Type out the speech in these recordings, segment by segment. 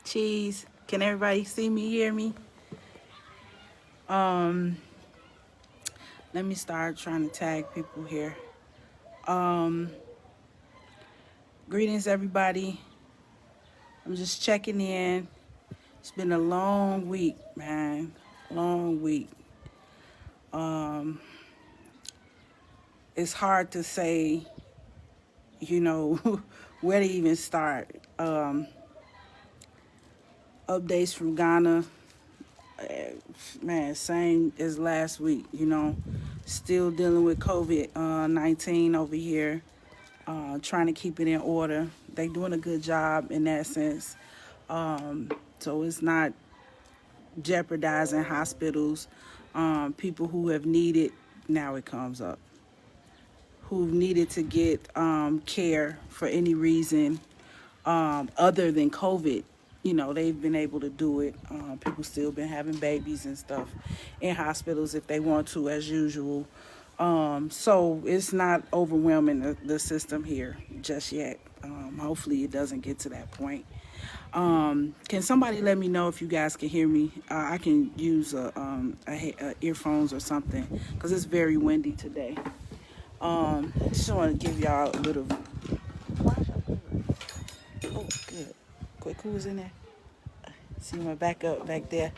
Cheese. Can everybody see me, hear me? Um, Let me start trying to tag people here. Um, Greetings, everybody. I'm just checking in. It's been a long week, man. Long week. Um, it's hard to say, where to even start. Updates from Ghana, man, same as last week, still dealing with COVID-19 over here, trying to keep it in order. They doing a good job in that sense. So it's not jeopardizing hospitals, people who have needed, now it comes up, who've needed to get care for any reason other than COVID. They've been able to do it. People still been having babies and stuff in hospitals if they want to, as usual. So it's not overwhelming the system here just yet. Hopefully it doesn't get to that point. Can somebody let me know if you guys can hear me? I can use earphones or something because it's very windy today. Just want to give y'all a little. Oh, good. Quick, who was in there? See my back up back there.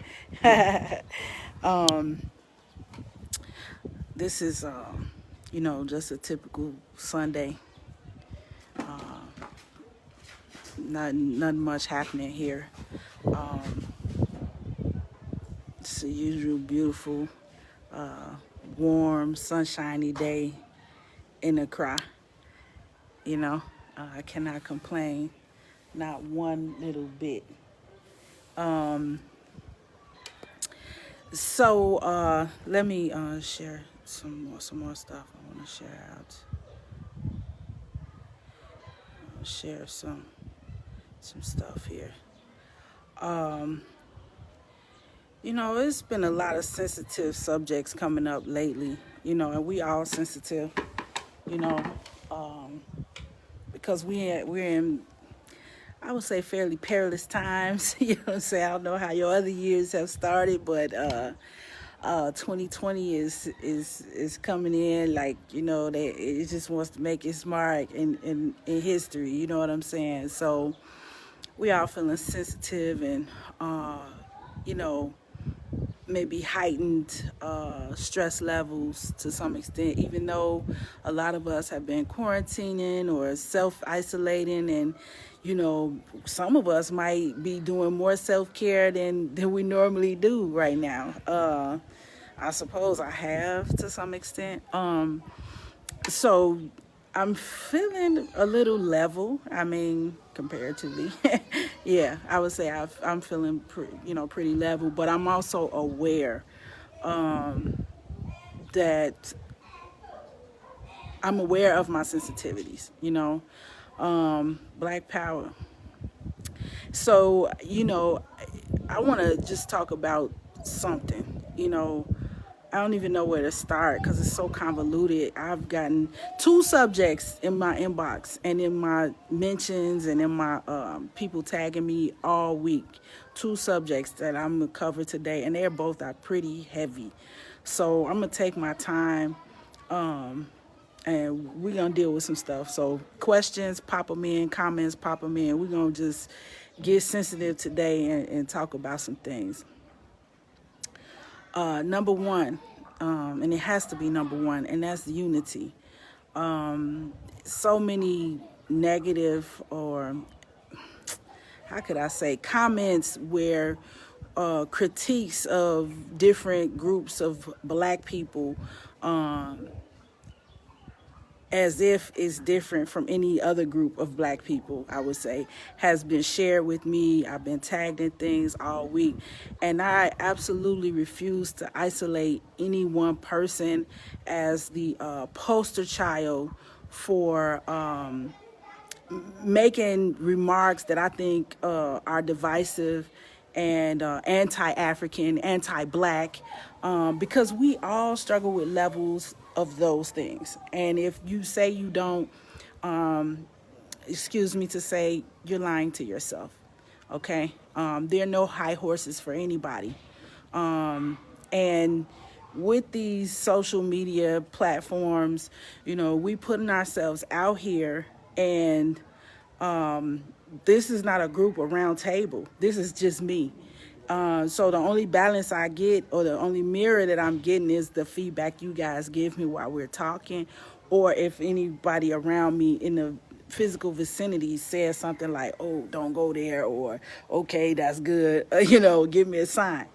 This is, just a typical Sunday. Nothing much happening here. It's a usual beautiful, warm, sunshiny day in Accra. I cannot complain, not one little bit. So let me share some more stuff I want to share out. I'll share some stuff here. It's been a lot of sensitive subjects coming up lately, and we all sensitive, because we're in, I would say, fairly perilous times. I don't know how your other years have started, but 2020 is coming in like, it just wants to make its mark in history, you know what I'm saying? So we all feeling sensitive and, maybe heightened stress levels to some extent, even though a lot of us have been quarantining or self-isolating, and some of us might be doing more self-care than we normally do right now. I suppose I have to some extent. So I'm feeling a little level. I mean, comparatively, yeah, I would say I'm feeling pretty level. But I'm also aware that I'm aware of my sensitivities. Black power. So I want to just talk about something. I don't even know where to start because it's so convoluted. I've gotten 2 subjects in my inbox and in my mentions and in my people tagging me all week. 2 subjects that I'm going to cover today, and they're both are pretty heavy. So I'm going to take my time and we're going to deal with some stuff. So questions, pop them in, comments, pop them in. We're going to just get sensitive today and talk about some things. Number one, and it has to be number one, and that's unity. So many negative, or how could I say, comments where critiques of different groups of black people, as if it's different from any other group of black people, I would say, has been shared with me. I've been tagged in things all week. And I absolutely refuse to isolate any one person as the poster child for making remarks that I think are divisive and anti-African, anti-black, because we all struggle with levels of those things. And if you say you don't, excuse me to say, you're lying to yourself. Okay, there are no high horses for anybody. And with these social media platforms, we putting ourselves out here, and this is not a group or round table. This is just me. So the only balance I get, or the only mirror that I'm getting, is the feedback you guys give me while we're talking, or if anybody around me in the physical vicinity says something like, "Oh, don't go there," or "Okay, that's good," give me a sign.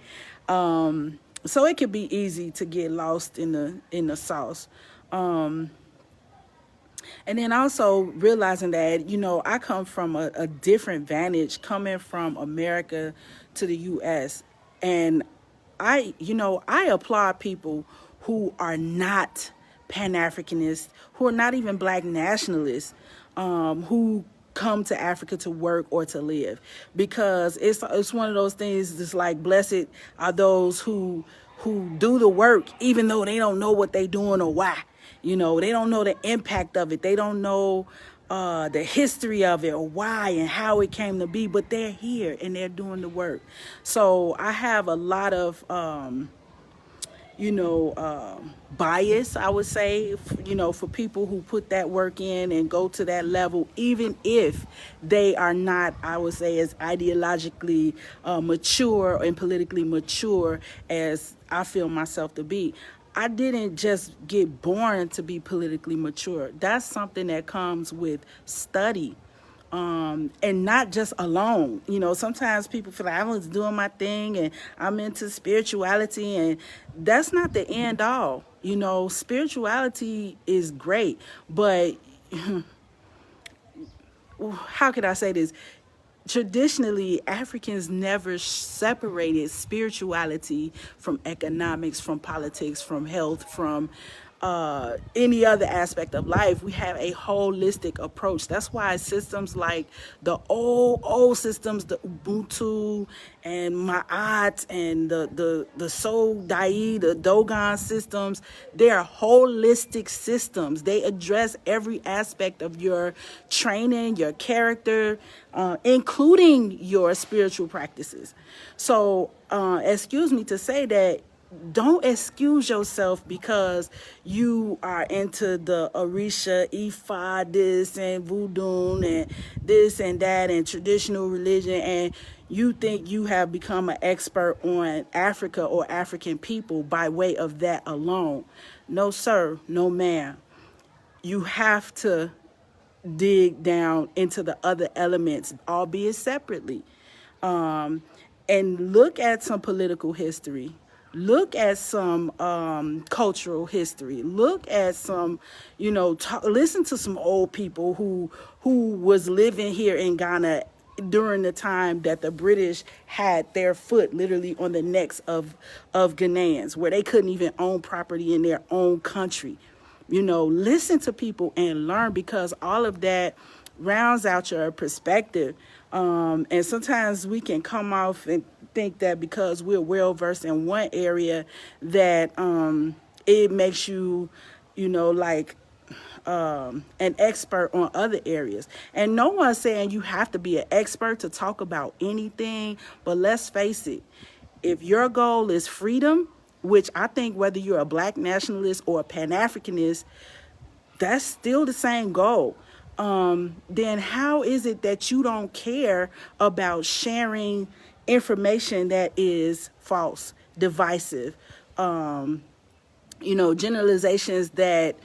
So it could be easy to get lost in the sauce. And then also realizing that, I come from a different vantage, coming from America to the U.S. And I applaud people who are not Pan-Africanists, who are not even Black nationalists, who come to Africa to work or to live, because it's one of those things. It's like, blessed are those who do the work, even though they don't know what they're doing or why. They don't know the impact of it. They don't know the history of it, or why and how it came to be, but they're here and they're doing the work. So I have a lot of bias, I would say, for people who put that work in and go to that level, even if they are not, I would say, as ideologically mature and politically mature as I feel myself to be. I didn't just get born to be politically mature. That's something that comes with study. And not just alone. Sometimes people feel like I was doing my thing and I'm into spirituality, and that's not the end all. Spirituality is great, but how could I say this? Traditionally, Africans never separated spirituality from economics, from politics, from health, from any other aspect of life. We have a holistic approach. That's why systems like the old systems, the Ubuntu and Ma'at and the Soul Dai, the Dogon systems, they are holistic systems. They address every aspect of your training, your character, including your spiritual practices. So, excuse me to say that, don't excuse yourself because you are into the Orisha, Ifa, this and voodoo and this and that and traditional religion, and you think you have become an expert on Africa or African people by way of that alone. No, sir. No, ma'am. You have to dig down into the other elements, albeit separately, and look at some political history. Look at some cultural history. Look at some, listen to some old people who was living here in Ghana during the time that the British had their foot literally on the necks of Ghanaians, where they couldn't even own property in their own country. Listen to people and learn, because all of that rounds out your perspective. And sometimes we can come off and think that because we're well versed in one area that it makes you, an expert on other areas. And no one's saying you have to be an expert to talk about anything, but let's face it, if your goal is freedom, which I think whether you're a Black nationalist or a Pan-Africanist, that's still the same goal. Then how is it that you don't care about sharing information that is false, divisive, generalizations that,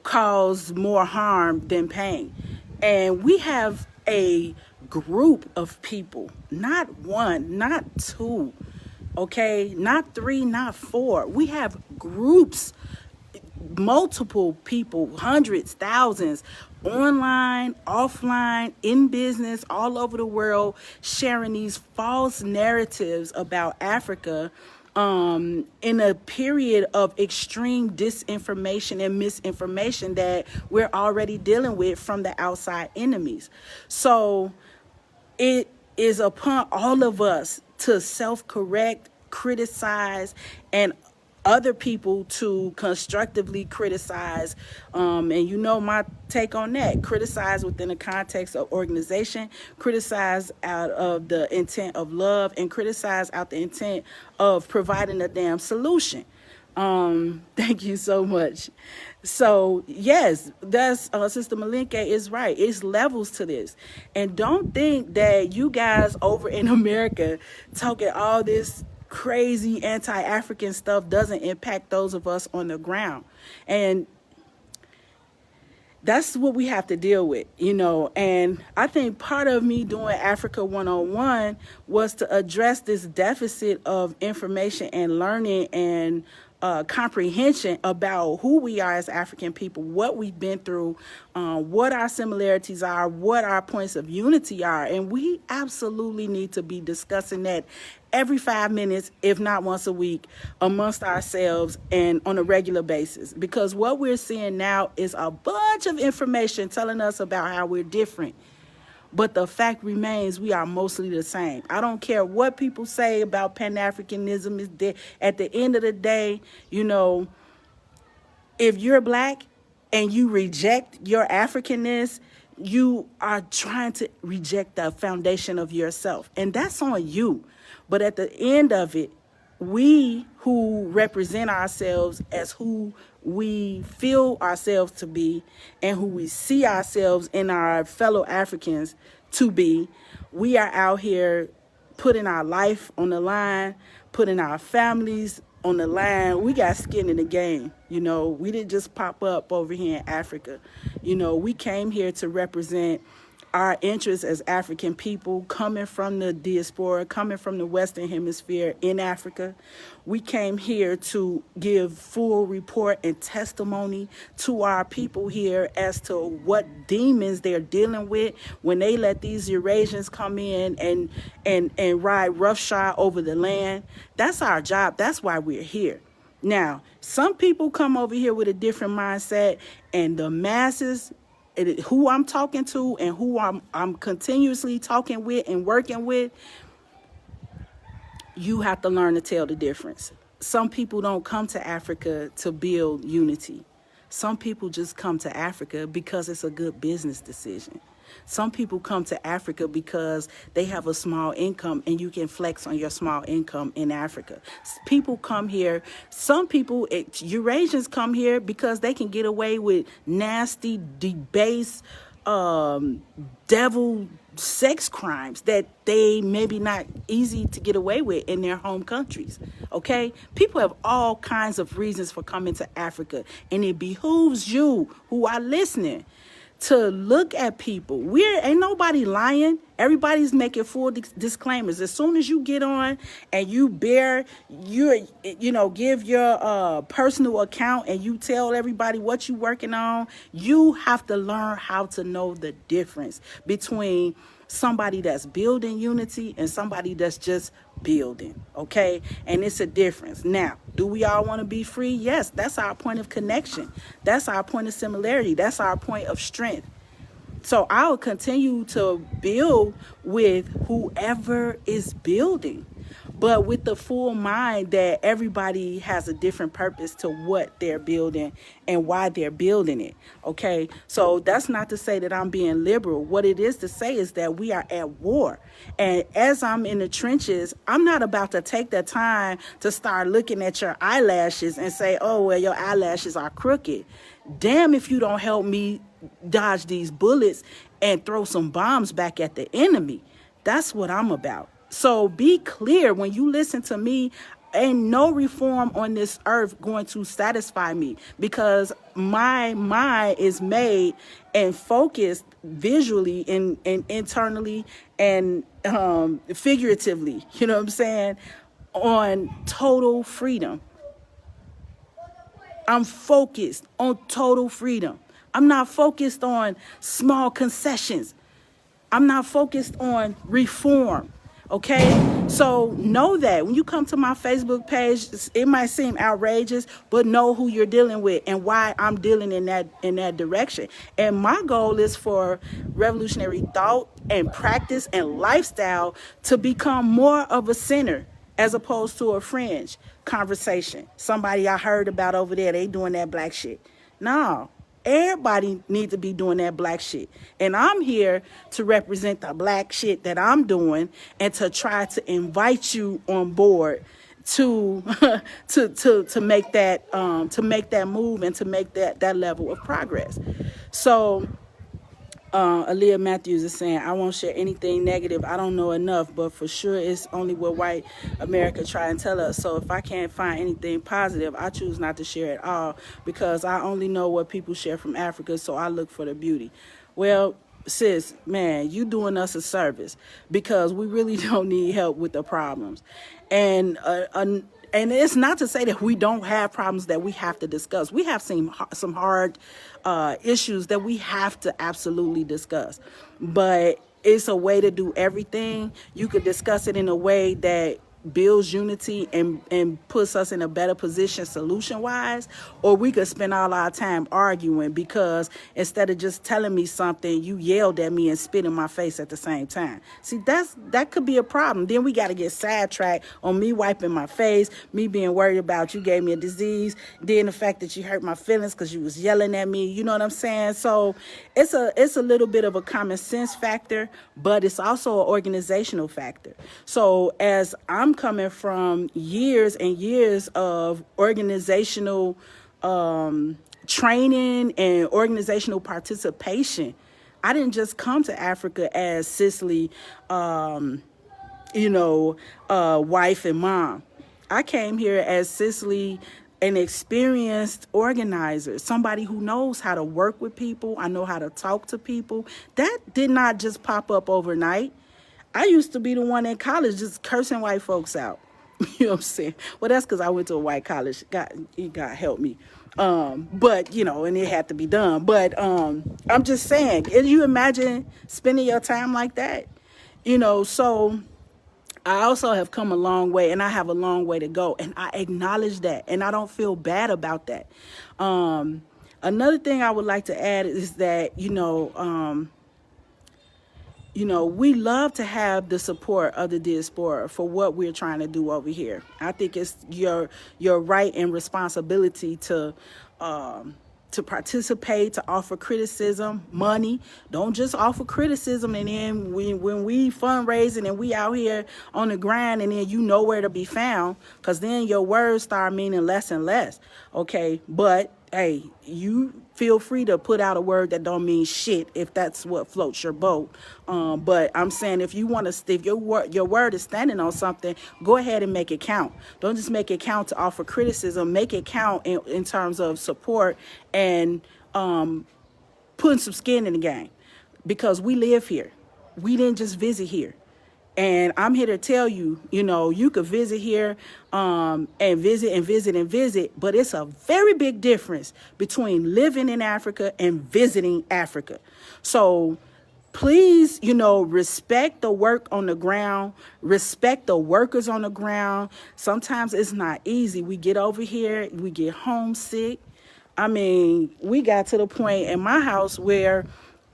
cause more harm than pain? And we have a group of people, not one, not two, okay, not three, not four. We have groups, multiple people, hundreds, thousands, online, offline, in business, all over the world, sharing these false narratives about Africa in a period of extreme disinformation and misinformation that we're already dealing with from the outside enemies. So it is upon all of us to self-correct, criticize, and other people to constructively criticize. And you know my take on that: criticize within the context of organization, criticize out of the intent of love, and criticize out the intent of providing a damn solution. Thank you so much. So yes, that's Sister Malinke is right. It's levels to this, and don't think that you guys over in America talking all this crazy anti-African stuff doesn't impact those of us on the ground. And that's what we have to deal with, you know. And I think part of me doing Africa 101 was to address this deficit of information and learning and comprehension about who we are as African people, what we've been through, what our similarities are, what our points of unity are. And we absolutely need to be discussing that every 5 minutes, if not once a week, amongst ourselves and on a regular basis. Because what we're seeing now is a bunch of information telling us about how we're different. But the fact remains, we are mostly the same. I don't care what people say about Pan-Africanism. Is there. At the end of the day, you know, if you're black and you reject your Africanness, you are trying to reject the foundation of yourself. And that's on you. But at the end of it, we who represent ourselves as who we feel ourselves to be and who we see ourselves in our fellow Africans to be, we are out here putting our life on the line, putting our families on the line. We got skin in the game. You know, we didn't just pop up over here in Africa. You know, we came here to represent our interests as African people coming from the diaspora, coming from the Western Hemisphere in Africa. We came here to give full report and testimony to our people here as to what demons they're dealing with when they let these Eurasians come in and ride roughshod over the land. That's our job. That's why we're here. Now, some people come over here with a different mindset, and the masses, who I'm talking to and who I'm continuously talking with and working with, you have to learn to tell the difference. Some people don't come to Africa to build unity. Some people just come to Africa because it's a good business decision. Some people come to Africa because they have a small income and you can flex on your small income in Africa. People come here, some people, Eurasians come here because they can get away with nasty, debased, devil sex crimes that they maybe not easy to get away with in their home countries. Okay? People have all kinds of reasons for coming to Africa, and it behooves you who are listening to look at people. Ain't nobody lying. Everybody's making full disclaimers. As soon as you get on and you give your personal account and you tell everybody what you're working on, you have to learn how to know the difference between somebody that's building unity and somebody that's just building, okay? And it's a difference. Now, do we all want to be free? Yes, that's our point of connection. That's our point of similarity. That's our point of strength. So I'll continue to build with whoever is building, but with the full mind that everybody has a different purpose to what they're building and why they're building it. Okay, so that's not to say that I'm being liberal. What it is to say is that we are at war. And as I'm in the trenches, I'm not about to take the time to start looking at your eyelashes and say, oh, well, your eyelashes are crooked. Damn if you don't help me dodge these bullets and throw some bombs back at the enemy. That's what I'm about. So be clear when you listen to me. Ain't no reform on this earth going to satisfy me, because my mind is made and focused visually and internally and figuratively, you know what I'm saying, on total freedom. I'm focused on total freedom. I'm not focused on small concessions. I'm not focused on reform. Okay, so know that when you come to my Facebook page, it might seem outrageous, but know who you're dealing with and why I'm dealing in that direction. And my goal is for revolutionary thought and practice and lifestyle to become more of a center as opposed to a fringe conversation. Somebody I heard about over there, they doing that black shit. No, everybody needs to be doing that black shit. And I'm here to represent the black shit that I'm doing and to try to invite you on board to to make that move and to make that level of progress. So Aaliyah Matthews is saying, I won't share anything negative. I don't know enough, but for sure it's only what white America try and tell us. So if I can't find anything positive, I choose not to share at all because I only know what people share from Africa, so I look for the beauty. Well, sis, man, you doing us a service because we really don't need help with the problems. And it's not to say that we don't have problems that we have to discuss. We have seen some hard issues that we have to absolutely discuss. But it's a way to do everything. You could discuss it in a way that builds unity and puts us in a better position solution-wise, or we could spend all our time arguing because instead of just telling me something, you yelled at me and spit in my face at the same time. See, that could be a problem. Then we got to get sidetracked on me wiping my face, me being worried about you gave me a disease, then the fact that you hurt my feelings because you was yelling at me. You know what I'm saying? So it's a little bit of a common sense factor, but it's also an organizational factor. So as I'm coming from years and years of organizational training and organizational participation, I didn't just come to Africa as Cicely, wife and mom. I came here as Cicely, an experienced organizer, somebody who knows how to work with people. I know how to talk to people. That did not just pop up overnight. I used to be the one in college just cursing white folks out. You know what I'm saying? Well, that's because I went to a white college. God help me. But, and it had to be done. But I'm just saying, can you imagine spending your time like that? So I also have come a long way, and I have a long way to go. And I acknowledge that, and I don't feel bad about that. Another thing I would like to add is that, we love to have the support of the diaspora for what we're trying to do over here. I think it's your right and responsibility to participate, to offer criticism, money. Don't just offer criticism and then when we fundraising and we out here on the grind and then you know where to be found, because then your words start meaning less and less. Okay, but hey, you feel free to put out a word that don't mean shit if that's what floats your boat. But I'm saying if you want to, if your word is standing on something, go ahead and make it count. Don't just make it count to offer criticism. Make it count in terms of support and putting some skin in the game, because we live here. We didn't just visit here. And I'm here to tell you, you could visit here and visit, but it's a very big difference between living in Africa and visiting Africa. So please, respect the work on the ground, respect the workers on the ground. Sometimes it's not easy. We get over here, we get homesick. I mean, we got to the point in my house where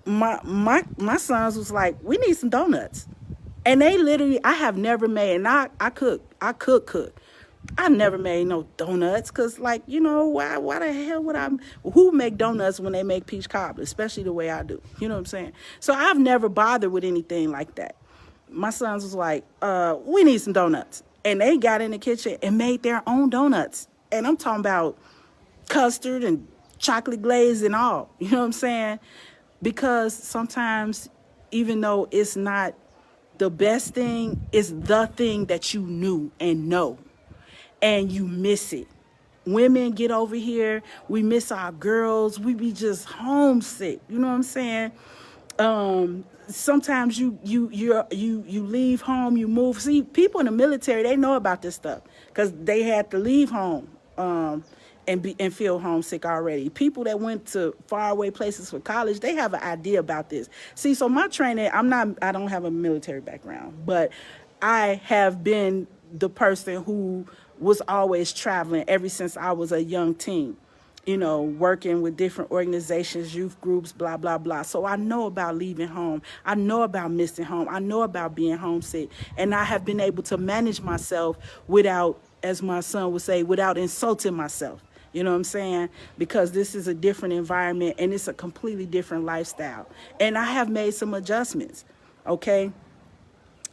my sons was like, we need some donuts. And they literally, I have never made, and I cook. I've never made no donuts because, why the hell would who make donuts when they make peach cobbler, especially the way I do? You know what I'm saying? So I've never bothered with anything like that. My sons was like, we need some donuts. And they got in the kitchen and made their own donuts. And I'm talking about custard and chocolate glaze and all. You know what I'm saying? Because sometimes, even though it's not the best thing, is the thing that you knew and know, and you miss it. Women get over here, we miss our girls, we be just homesick. You know what I'm saying? Sometimes you leave home, you move. See, people in the military, they know about this stuff because they had to leave home and feel homesick already. People that went to faraway places for college, they have an idea about this. See, so my training, I don't have a military background, but I have been the person who was always traveling ever since I was a young teen. working with different organizations, youth groups, blah, blah, blah. So I know about leaving home. I know about missing home. I know about being homesick. And I have been able to manage myself without, as my son would say, without insulting myself. You know what I'm saying? Because this is a different environment and it's a completely different lifestyle. And I have made some adjustments, okay?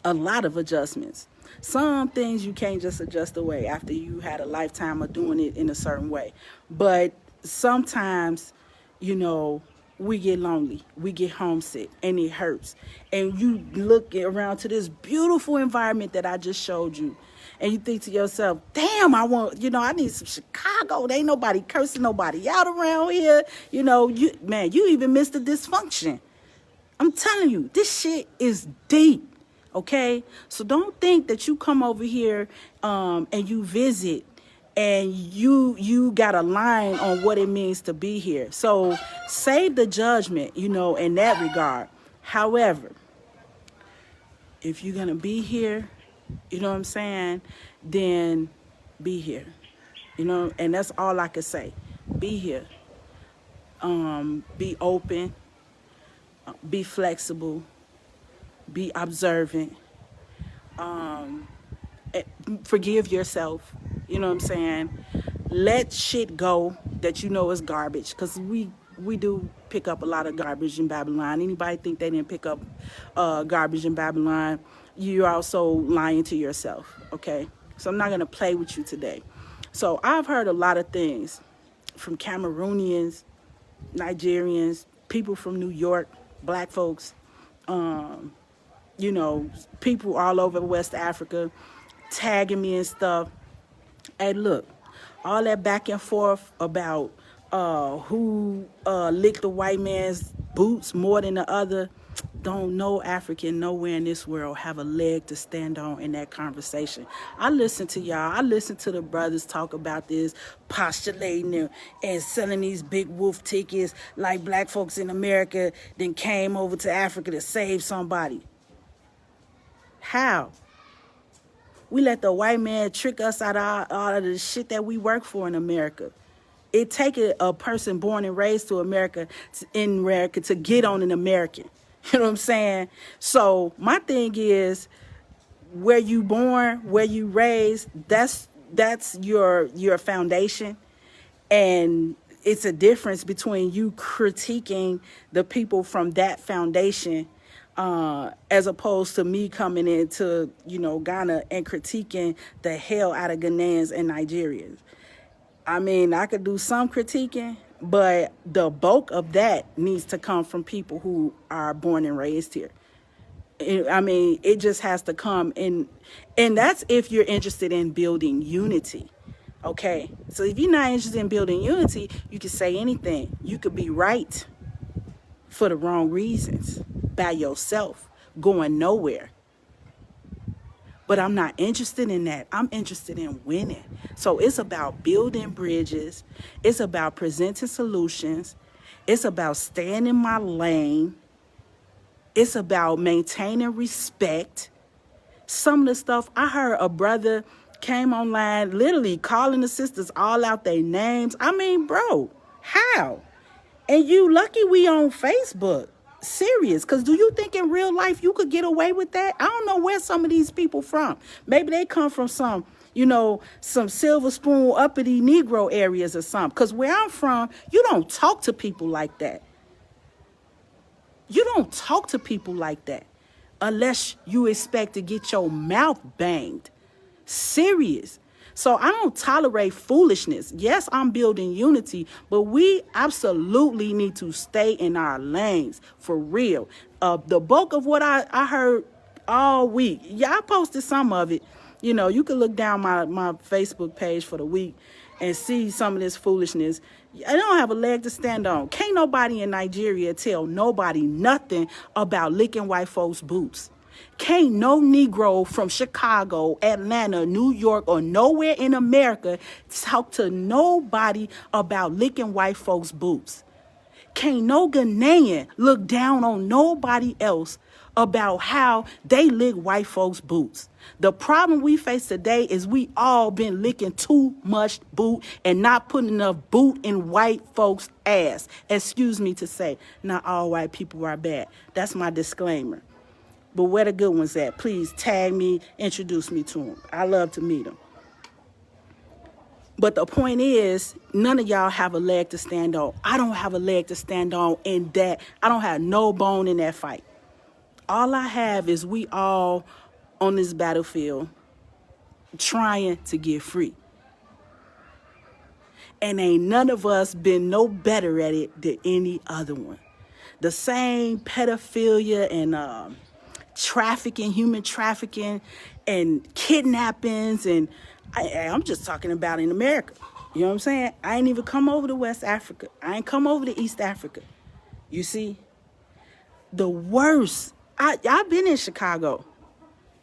A lot of adjustments. Some things you can't just adjust away after you had a lifetime of doing it in a certain way. But sometimes, we get lonely, we get homesick, and it hurts. And you look around to this beautiful environment that I just showed you, and you think to yourself, damn, I need some Chicago. There ain't nobody cursing nobody out around here. You even missed the dysfunction. I'm telling you, this shit is deep. Okay, so don't think that you come over here and you visit and you got a line on what it means to be here. So save the judgment, in that regard. However, if you're gonna be here, you know what I'm saying, then be here. And that's all I can say. Be here. Be open. Be flexible. Be observant. Forgive yourself. You know what I'm saying? Let shit go that is garbage. Because we do pick up a lot of garbage in Babylon. Anybody think they didn't pick up garbage in Babylon, you're also lying to yourself. Okay? So I'm not going to play with you today. So I've heard a lot of things from Cameroonians, Nigerians, people from New York, black folks, people all over West Africa tagging me and stuff. Hey, look, all that back and forth about who licked the white man's boots more than the other. Don't no African nowhere in this world have a leg to stand on in that conversation. I listen to y'all. I listen to the brothers talk about this, postulating and selling these big wolf tickets like black folks in America then came over to Africa to save somebody. How? We let the white man trick us out of the shit that we work for in America. It take a person born and raised in America to get on an American. You know what I'm saying? So my thing is, where you born, where you raised, that's your foundation. And it's a difference between you critiquing the people from that foundation as opposed to me coming into, Ghana and critiquing the hell out of Ghanaians and Nigerians. I mean, I could do some critiquing, but the bulk of that needs to come from people who are born and raised here. It just has to come in. And that's if you're interested in building unity. Okay. So if you're not interested in building unity, you can say anything. You could be right for the wrong reasons by yourself, going nowhere. But I'm not interested in that. I'm interested in winning. So it's about building bridges. It's about presenting solutions. It's about staying in my lane. It's about maintaining respect. Some of the stuff, I heard a brother came online literally calling the sisters all out their names. I mean, bro, how? And you lucky we on Facebook. Serious, because do you think in real life you could get away with that? I don't know where some of these people from. Maybe they come from some silver spoon uppity Negro areas or something. Because where I'm from, you don't talk to people like that. You don't talk to people like that unless you expect to get your mouth banged. Serious. So I don't tolerate foolishness. Yes, I'm building unity, but we absolutely need to stay in our lanes for real. The bulk of what I heard all week, yeah, I posted some of it. You can look down my Facebook page for the week and see some of this foolishness. I don't have a leg to stand on. Can't nobody in Nigeria tell nobody nothing about licking white folks' boots. Can't no Negro from Chicago, Atlanta, New York, or nowhere in America talk to nobody about licking white folks' boots. Can't no Ghanaian look down on nobody else about how they lick white folks' boots. The problem we face today is we all been licking too much boot and not putting enough boot in white folks' ass. Excuse me to say, not all white people are bad. That's my disclaimer. But where the good ones at? Please tag me, introduce me to them. I love to meet them. But the point is, none of y'all have a leg to stand on. I don't have a leg to stand on in that. I don't have no bone in that fight. All I have is we all on this battlefield trying to get free. And ain't none of us been no better at it than any other one. The same pedophilia and trafficking, human trafficking and kidnappings, and I'm just talking about in America. You know what I'm saying? I ain't even come over to West Africa. I ain't come over to East Africa. You see? The worst. I've been in Chicago,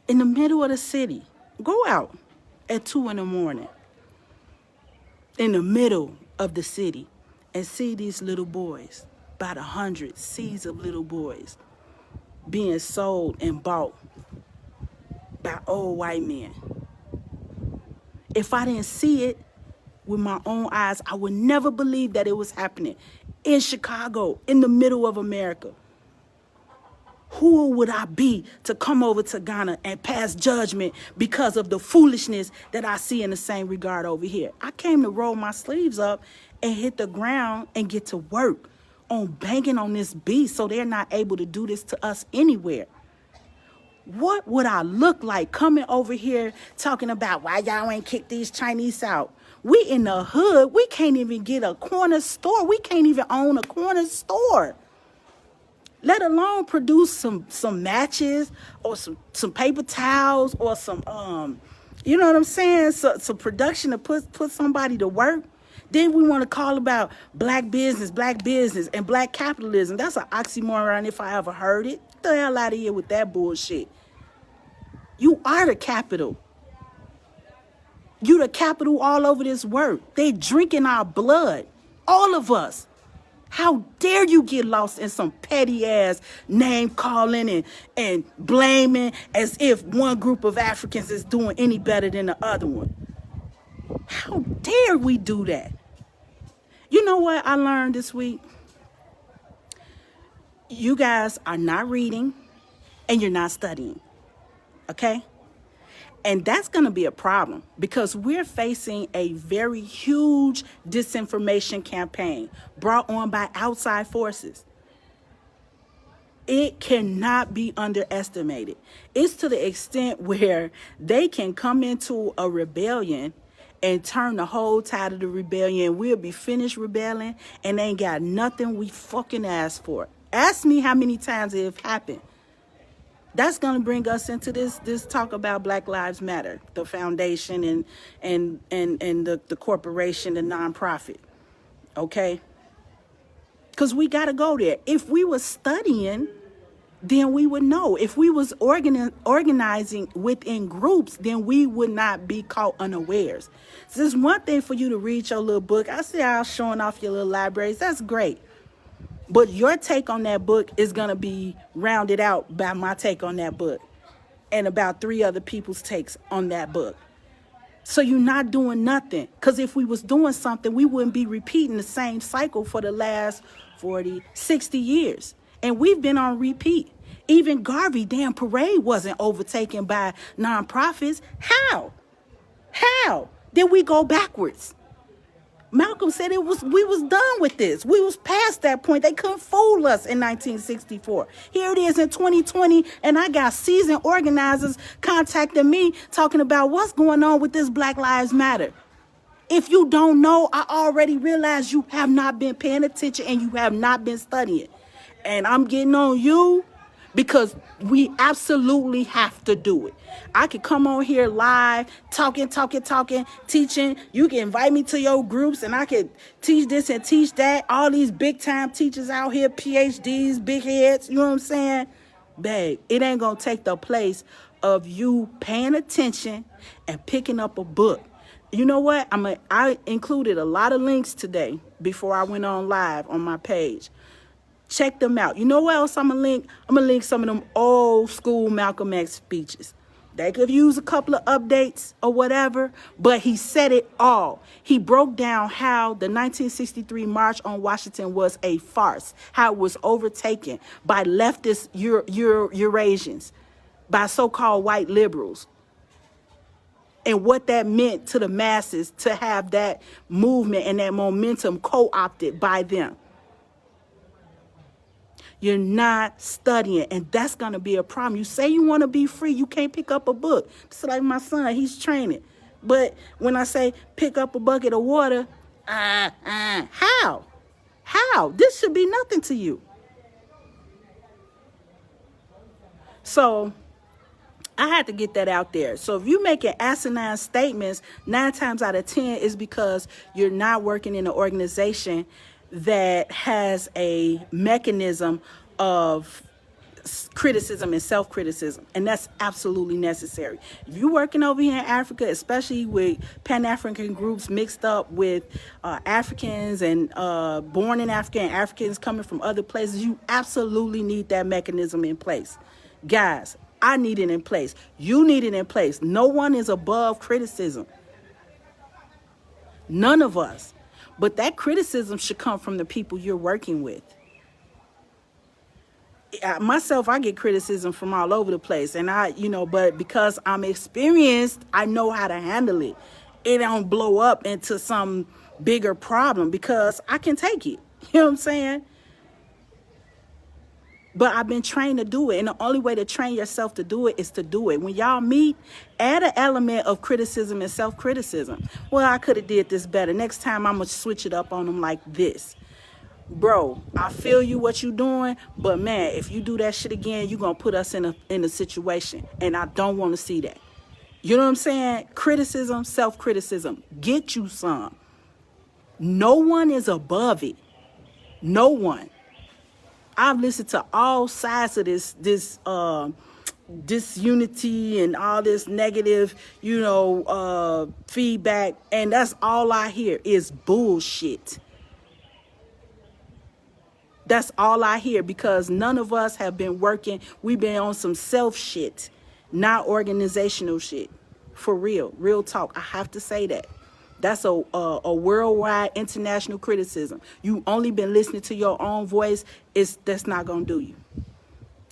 in the middle of the city. Go out at 2 a.m, in the middle of the city, and see these little boys, about 100 seas of little boys, being sold and bought by old white men. If I didn't see it with my own eyes, I would never believe that it was happening in Chicago, in the middle of America. Who would I be to come over to Ghana and pass judgment because of the foolishness that I see in the same regard over here? I came to roll my sleeves up and hit the ground and get to work on banging on this beast so they're not able to do this to us anywhere. What would I look like coming over here talking about why y'all ain't kick these Chinese out? We in the hood. We can't even get a corner store. We can't even own a corner store. Let alone produce some matches or some paper towels or some, you know what I'm saying? Some production to put somebody to work. Then we want to call about black business, and black capitalism. That's an oxymoron if I ever heard it. Get the hell out of here with that bullshit. You are the capital. You the capital all over this world. They drinking our blood. All of us. How dare you get lost in some petty ass name calling and blaming as if one group of Africans is doing any better than the other one. How dare we do that? You know what I learned this week? You guys are not reading and you're not studying. Okay? And that's going to be a problem because we're facing a very huge disinformation campaign brought on by outside forces. It cannot be underestimated. It's to the extent where they can come into a rebellion and turn the whole tide of the rebellion. We'll be finished rebelling and ain't got nothing we fucking asked for. Ask me how many times it have happened. That's going to bring us into this talk about Black Lives Matter, the foundation and the corporation, the nonprofit. Okay? Because we got to go there. If we were studying, then we would know. If we was organizing within groups, then we would not be caught unawares. So it's one thing for you to read your little book. I see y'all showing off your little libraries. That's great. But your take on that book is going to be rounded out by my take on that book and about 3 other people's takes on that book. So you're not doing nothing. Because if we was doing something, we wouldn't be repeating the same cycle for the last 40, 60 years. And we've been on repeat. Even Garvey damn parade wasn't overtaken by nonprofits. How? How did we go backwards? Malcolm said we was done with this. We was past that point. They couldn't fool us in 1964. Here it is in 2020, and I got seasoned organizers contacting me talking about what's going on with this Black Lives Matter. If you don't know, I already realized you have not been paying attention and you have not been studying. And I'm getting on you because we absolutely have to do it. I could come on here live, talking, teaching. You can invite me to your groups and I could teach this and teach that. All these big time teachers out here, PhDs, big heads, you know what I'm saying? Babe, it ain't gonna take the place of you paying attention and picking up a book. You know what? I included a lot of links today before I went on live on my page Check them out. You know what else I'm gonna link? I'm gonna link some of them old school Malcolm X speeches. They could use a couple of updates or whatever, but he said it all. He broke down how the 1963 March on Washington was a farce, how it was overtaken by leftist Eurasians, by so-called white liberals, and what that meant to the masses to have that movement and that momentum co-opted by them. You're not studying, and that's going to be a problem. You say you want to be free, you can't pick up a book. It's like my son, he's training. But when I say pick up a bucket of water, how? How? This should be nothing to you. So I had to get that out there. So if you're making asinine statements, 9 times out of 10 is because you're not working in an organization that has a mechanism of criticism and self-criticism, and that's absolutely necessary. If you're working over here in Africa, especially with Pan-African groups mixed up with Africans and born in Africa and Africans coming from other places, you absolutely need that mechanism in place. Guys, I need it in place. You need it in place. No one is above criticism. None of us. But that criticism should come from the people you're working with. Myself, I get criticism from all over the place. And but because I'm experienced, I know how to handle it. It don't blow up into some bigger problem because I can take it. You know what I'm saying? But I've been trained to do it. And the only way to train yourself to do it is to do it. When y'all meet, add an element of criticism and self-criticism. Well, I could have did this better. Next time, I'm going to switch it up on them like this. Bro, I feel you what you doing, but man, if you do that shit again, you're going to put us in a situation. And I don't want to see that. You know what I'm saying? Criticism, self-criticism. Get you some. No one is above it. No one. I've listened to all sides of this disunity and all this negative, feedback, and that's all I hear is bullshit. That's all I hear because none of us have been working. We've been on some self shit, not organizational shit. For real talk. I have to say that. That's a worldwide international criticism. You only been listening to your own voice. That's not going to do you.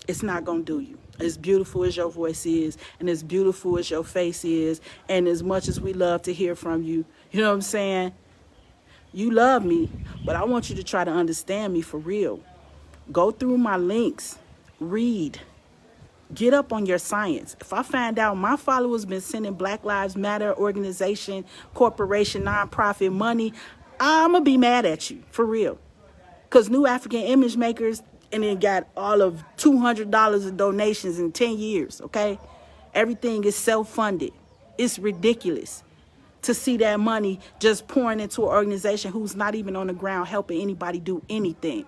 It's not going to do you. As beautiful as your voice is and as beautiful as your face is and as much as we love to hear from you, you know what I'm saying? You love me, but I want you to try to understand me for real. Go through my links. Read. Get up on your science. If I find out my followers been sending Black Lives Matter organization, corporation, nonprofit money, I'm going to be mad at you, for real. Because New African Image Makers, and then got all of $200 of donations in 10 years, okay? Everything is self-funded. It's ridiculous to see that money just pouring into an organization who's not even on the ground helping anybody do anything.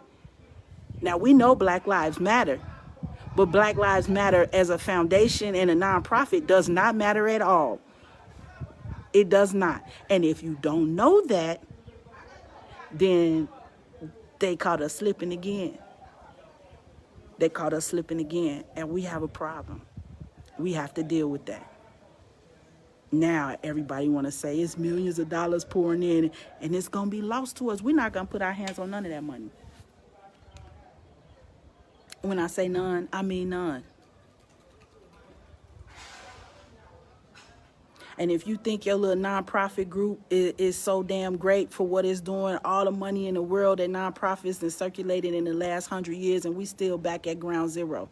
Now, we know Black Lives Matter. But Black Lives Matter as a foundation and a nonprofit does not matter at all. It does not. And if you don't know that, then they caught us slipping again. They caught us slipping again. And we have a problem. We have to deal with that. Now everybody want to say it's millions of dollars pouring in and it's going to be lost to us. We're not going to put our hands on none of that money. When I say none, I mean none. And if you think your little nonprofit group is so damn great for what it's doing, all the money in the world that nonprofits have circulated in the last 100 years, and we still back at ground zero.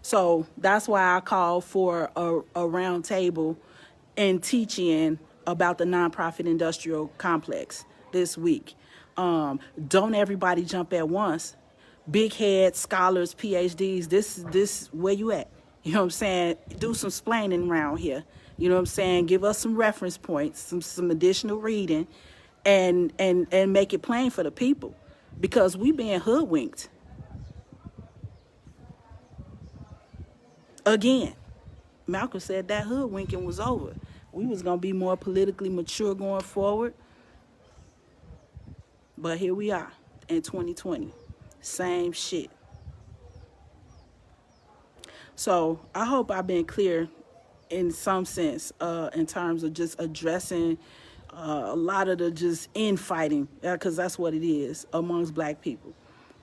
So that's why I called for a round table and teaching about the nonprofit industrial complex this week. Don't everybody jump at once. Big heads, scholars, PhDs, this where you at? You know what I'm saying? Do some splaining around here. You know what I'm saying? Give us some reference points, some additional reading, and make it plain for the people. Because we being hoodwinked. Again, Malcolm said that hoodwinking was over. We was going to be more politically mature going forward. But here we are in 2020. Same shit. So I hope I've been clear in some sense, in terms of just addressing a lot of the just infighting, because that's what it is amongst black people.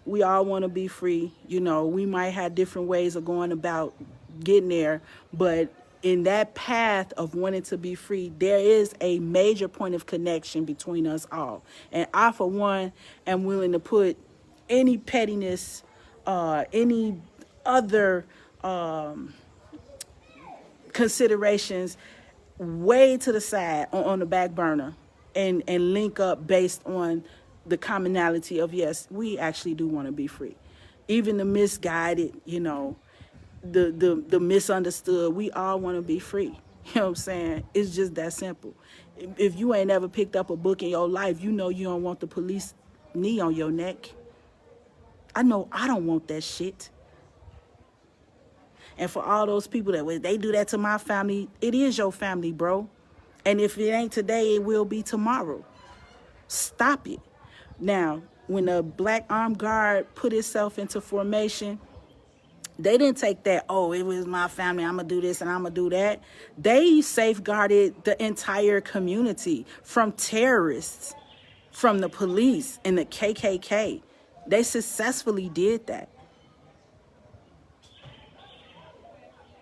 We all want to be free. You know, we might have different ways of going about getting there, but in that path of wanting to be free, there is a major point of connection between us all. And I, for one, am willing to put any pettiness, any other considerations way to the side, on the back burner, and link up based on the commonality of, yes, we actually do want to be free. Even the misguided, you know, the misunderstood, we all want to be free. You know what I'm saying? It's just that simple. If you ain't ever picked up a book in your life, you know you don't want the police knee on your neck. I know I don't want that shit. And for all those people that, well, they do that to my family, it is your family, bro. And if it ain't today, it will be tomorrow. Stop it. Now, when the Black Armed Guard put itself into formation, they didn't take that, oh, it was my family, I'm going to do this and I'm going to do that. They safeguarded the entire community from terrorists, from the police and the KKK. They successfully did that.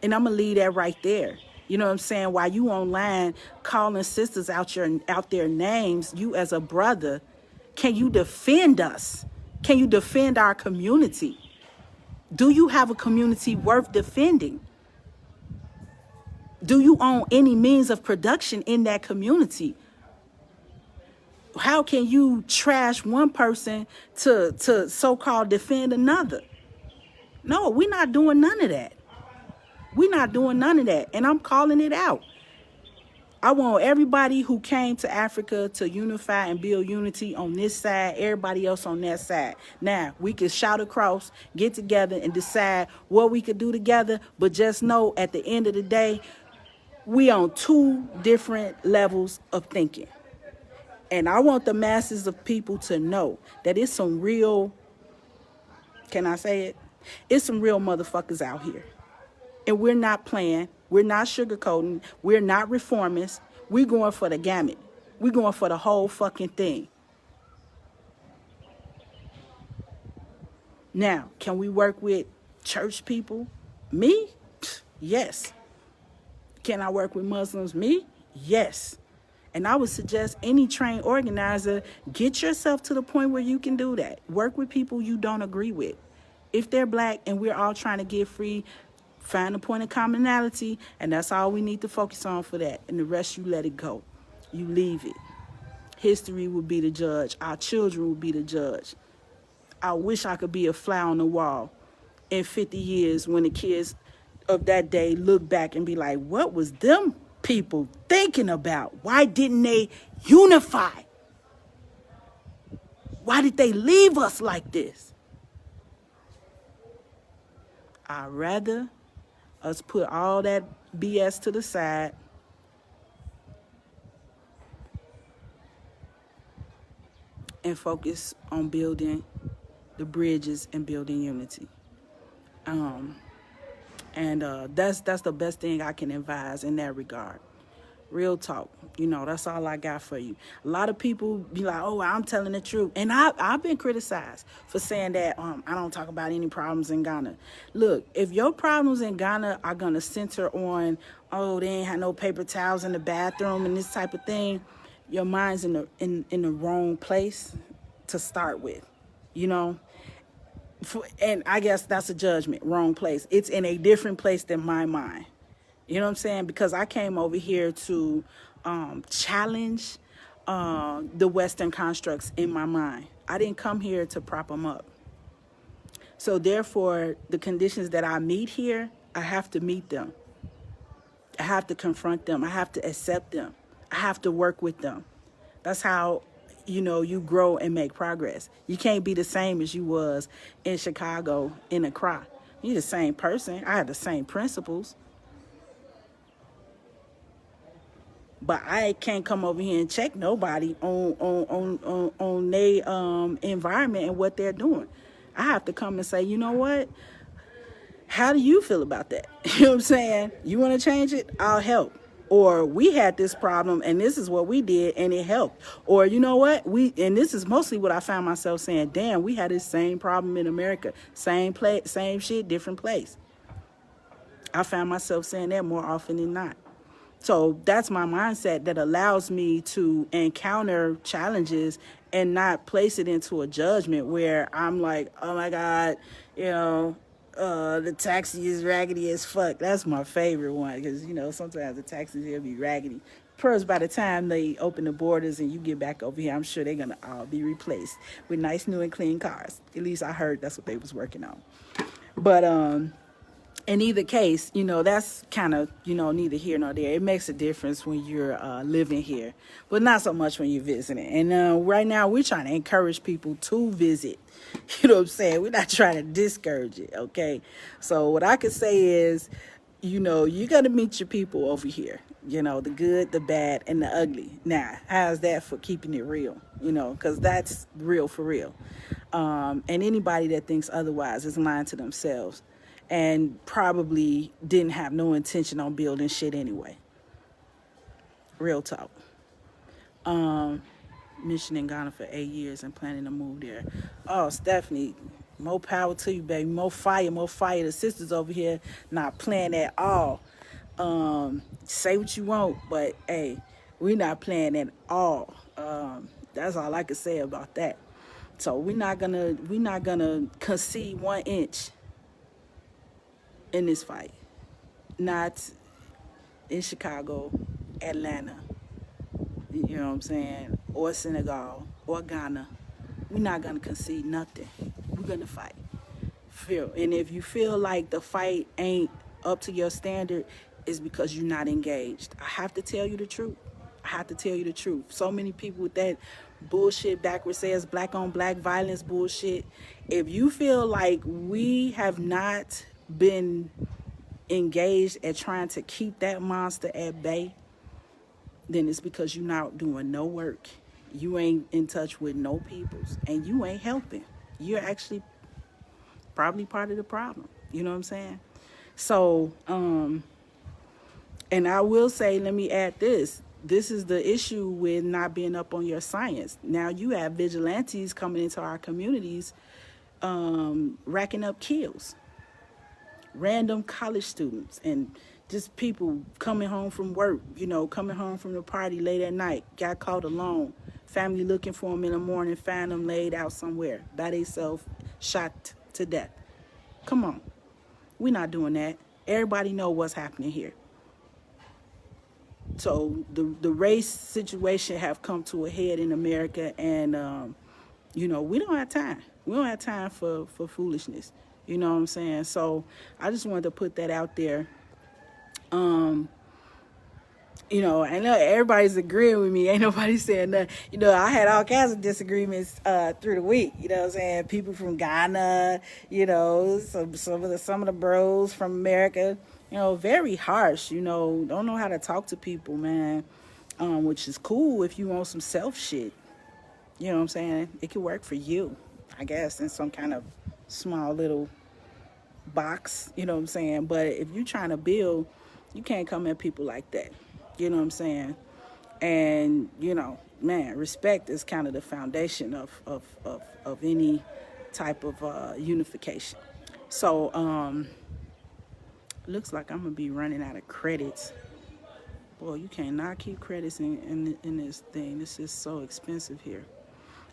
And I'm going to leave that right there. You know what I'm saying? While you online calling sisters out their names, you as a brother, can you defend us? Can you defend our community? Do you have a community worth defending? Do you own any means of production in that community? How can you trash one person to so-called defend another? No, we're not doing none of that. We're not doing none of that. And I'm calling it out. I want everybody who came to Africa to unify and build unity on this side, everybody else on that side. Now, we can shout across, get together, and decide what we could do together. But just know, at the end of the day, we on two different levels of thinking. And I want the masses of people to know that it's some real, can I say it? It's some real motherfuckers out here. And we're not playing. We're not sugarcoating. We're not reformists. We're going for the gamut. We're going for the whole fucking thing. Now, can we work with church people? Me? Yes. Can I work with Muslims? Me? Yes. And I would suggest any trained organizer, get yourself to the point where you can do that. Work with people you don't agree with. If they're black and we're all trying to get free, find a point of commonality, and that's all we need to focus on for that. And the rest, you let it go. You leave it. History will be the judge. Our children will be the judge. I wish I could be a fly on the wall in 50 years when the kids of that day look back and be like, what was them people thinking about? Why didn't they unify? Why did they leave us like this? I'd rather us put all that BS to the side and focus on building the bridges and building unity. That's the best thing I can advise in that regard. Real talk. You know, that's all I got for you. A lot of people be like, oh, I'm telling the truth. And I've been criticized for saying that I don't talk about any problems in Ghana. Look, if your problems in Ghana are going to center on, oh, they ain't had no paper towels in the bathroom and this type of thing, your mind's in the wrong place to start with, you know. And I guess that's a judgment, wrong place. It's in a different place than my mind. You know what I'm saying? Because I came over here to challenge the Western constructs in my mind. I didn't come here to prop them up. So therefore, the conditions that I meet here, I have to meet them. I have to confront them. I have to accept them. I have to work with them. That's how, you know, you grow and make progress. You can't be the same as you was in Chicago, in Accra. You're the same person. I have the same principles. But I can't come over here and check nobody on their environment and what they're doing. I have to come and say, you know what? How do you feel about that? You know what I'm saying? You want to change it? I'll help. Or we had this problem and this is what we did and it helped. Or you know what? And this is mostly what I found myself saying, damn, we had this same problem in America. Same place, same shit, different place. I found myself saying that more often than not. So that's my mindset that allows me to encounter challenges and not place it into a judgment where I'm like, oh my God, you know, the taxi is raggedy as fuck. That's my favorite one because, you know, sometimes the taxis will be raggedy. First, by the time they open the borders and you get back over here, I'm sure they're going to all be replaced with nice, new and clean cars. At least I heard that's what they was working on. But, in either case, you know, that's kind of, you know, neither here nor there. It makes a difference when you're living here, but not so much when you're visiting. And right now we're trying to encourage people to visit. You know what I'm saying? We're not trying to discourage it, okay? So what I could say is, you know, you got to meet your people over here. You know, the good, the bad, and the ugly. Now, how's that for keeping it real? You know, because that's real for real. And anybody that thinks otherwise is lying to themselves. And probably didn't have no intention on building shit anyway. Real talk. Mission in Ghana for 8 years and planning to move there. Oh, Stephanie, more power to you, baby. More fire, more fire. The sisters over here not playing at all. Say what you want, but hey, we're not playing at all. That's all I can say about that. So we're not gonna concede 1 inch in this fight. Not in Chicago, Atlanta, you know what I'm saying, or Senegal, or Ghana. We're not going to concede nothing. We're going to fight. And if you feel like the fight ain't up to your standard, it's because you're not engaged. I have to tell you the truth. I have to tell you the truth. So many people with that bullshit backwards says black on black violence bullshit. If you feel like we have not been engaged at trying to keep that monster at bay, then it's because you're not doing no work. You ain't in touch with no peoples and you ain't helping. You're actually probably part of the problem. You know what I'm saying? So, and I will say, let me add this. This is the issue with not being up on your science. Now you have vigilantes coming into our communities, racking up kills. Random college students and just people coming home from work, you know, coming home from the party late at night, got caught alone, family looking for them in the morning, find them laid out somewhere by themselves, shot to death. Come on. We're not doing that. Everybody know what's happening here. So the race situation have come to a head in America and, you know, we don't have time. We don't have time for foolishness. You know what I'm saying? So I just wanted to put that out there. You know, I know everybody's agreeing with me. Ain't nobody saying nothing. You know, I had all kinds of disagreements through the week. You know what I'm saying? People from Ghana, you know, some of the bros from America, you know, very harsh, you know, don't know how to talk to people, man. Which is cool if you want some self shit. You know what I'm saying? It could work for you, I guess, in some kind of small little box, you know what I'm saying? But if you're trying to build, you can't come at people like that. You know what I'm saying? And, you know, man, respect is kind of the foundation of any type of unification. So, looks like I'm going to be running out of credits. Boy, you cannot keep credits in this thing. This is so expensive here.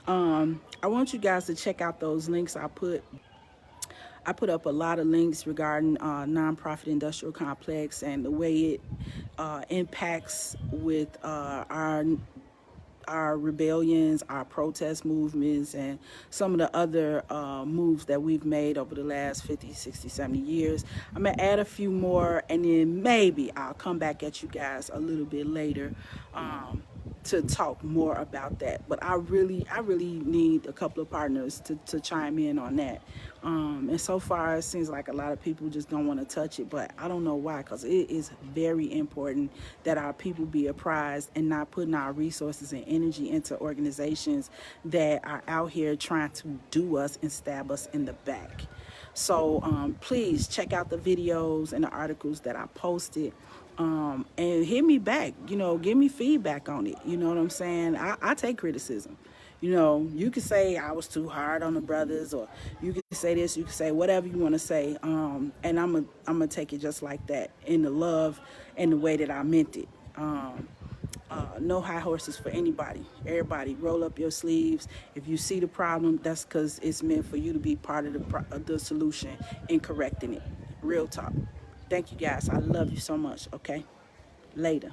I want you guys to check out those links I put up a lot of links regarding nonprofit industrial complex and the way it impacts with our rebellions, our protest movements, and some of the other moves that we've made over the last 50, 60, 70 years. I'm going to add a few more, and then maybe I'll come back at you guys a little bit later to talk more about that. But I really need a couple of partners to chime in on that. And so far, it seems like a lot of people just don't want to touch it, but I don't know why, because it is very important that our people be apprised and not putting our resources and energy into organizations that are out here trying to do us and stab us in the back. So please check out the videos and the articles that I posted. And hit me back, give me feedback on it. You know what I'm saying? I take criticism. You could say I was too hard on the brothers, or you could say this, you could say whatever you want to say. And I'm gonna take it just like that, in the love and the way that I meant it. No high horses for anybody. Everybody, roll up your sleeves. If you see the problem, that's because it's meant for you to be part of the solution in correcting it. Real talk. Thank you guys. I love you so much. Okay. Later.